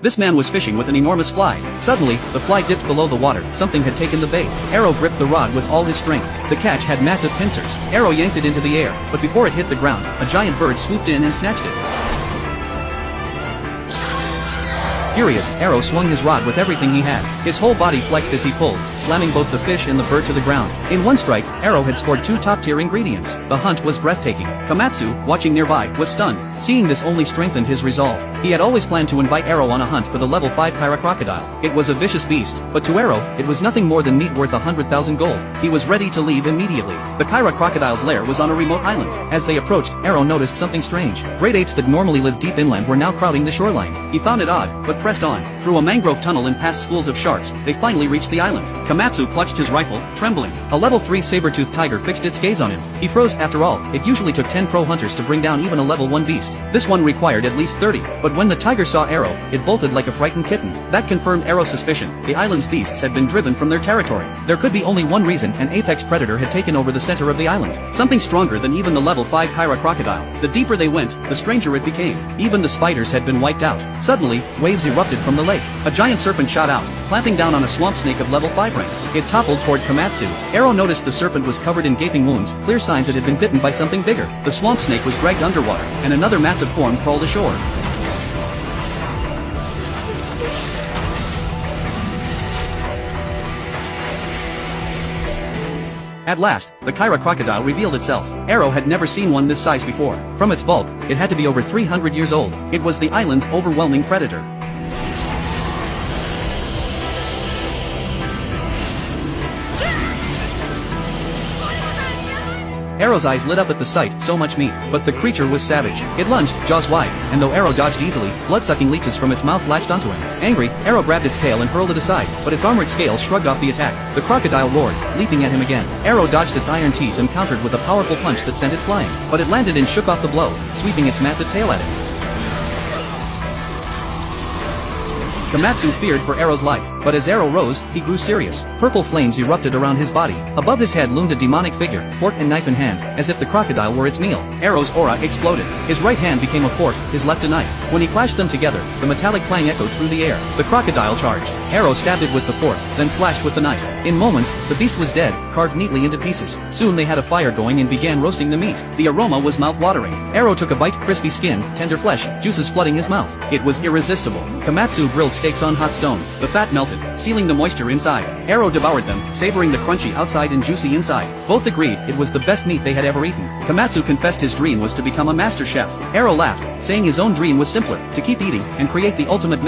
This man was fishing with an enormous fly. Suddenly, the fly dipped below the water. Something had taken the bait. Arrow gripped the rod with all his strength. The catch had massive pincers. Arrow yanked it into the air, but before it hit the ground, a giant bird swooped in and snatched it. Furious, Arrow swung his rod with everything he had. His whole body flexed as he pulled, slamming both the fish and the bird to the ground. In one strike, Arrow had scored 2 top-tier ingredients. The hunt was breathtaking. Komatsu, watching nearby, was stunned. Seeing this only strengthened his resolve. He had always planned to invite Arrow on a hunt for the level 5 Kyra crocodile. It was a vicious beast, but to Arrow, it was nothing more than meat worth 100,000 gold. He was ready to leave immediately. The Kyra crocodile's lair was on a remote island. As they approached, Arrow noticed something strange. Great apes that normally live deep inland were now crowding the shoreline. He found it odd, but pressed on. Through a mangrove tunnel and past schools of sharks, they finally reached the island. Komatsu clutched his rifle, trembling. A level 3 saber-toothed tiger fixed its gaze on him. He froze. After all, it usually took 10 pro hunters to bring down even a level 1 beast. This one required at least 30. But when the tiger saw Arrow, it bolted like a frightened kitten. That confirmed Arrow's suspicion. The island's beasts had been driven from their territory. There could be only one reason: an apex predator had taken over the center of the island. Something stronger than even the level 5 Kyra crocodile. The deeper they went, the stranger it became. Even the spiders had been wiped out. Suddenly, waves erupted from the lake. A giant serpent shot out, clamping down on a swamp snake of level 5 rank. It toppled toward Komatsu. Arrow noticed the serpent was covered in gaping wounds, clear signs it had been bitten by something bigger. The swamp snake was dragged underwater, and another massive form crawled ashore. At last, the Kyra crocodile revealed itself. Arrow had never seen one this size before. From its bulk, it had to be over 300 years old. It was the island's overwhelming predator. Arrow's eyes lit up at the sight, so much meat, but the creature was savage. It lunged, jaws wide, and though Arrow dodged easily, blood-sucking leeches from its mouth latched onto him. Angry, Arrow grabbed its tail and hurled it aside, but its armored scales shrugged off the attack. The crocodile roared, leaping at him again. Arrow dodged its iron teeth and countered with a powerful punch that sent it flying, but it landed and shook off the blow, sweeping its massive tail at him. Komatsu feared for Arrow's life, but as Arrow rose, he grew serious. Purple flames erupted around his body. Above his head loomed a demonic figure, fork and knife in hand, as if the crocodile were its meal. Arrow's aura exploded. His right hand became a fork, his left a knife. When he clashed them together, the metallic clang echoed through the air. The crocodile charged. Arrow stabbed it with the fork, then slashed with the knife. In moments, the beast was dead, carved neatly into pieces. Soon they had a fire going and began roasting the meat. The aroma was mouth-watering. Arrow took a bite, crispy skin, tender flesh, juices flooding his mouth. It was irresistible. Komatsu grilled steaks on hot stone. The fat melted, sealing the moisture inside. Arrow devoured them, savoring the crunchy outside and juicy inside. Both agreed it was the best meat they had ever eaten. Komatsu confessed his dream was to become a master chef. Arrow laughed, saying his own dream was simpler: to keep eating and create the ultimate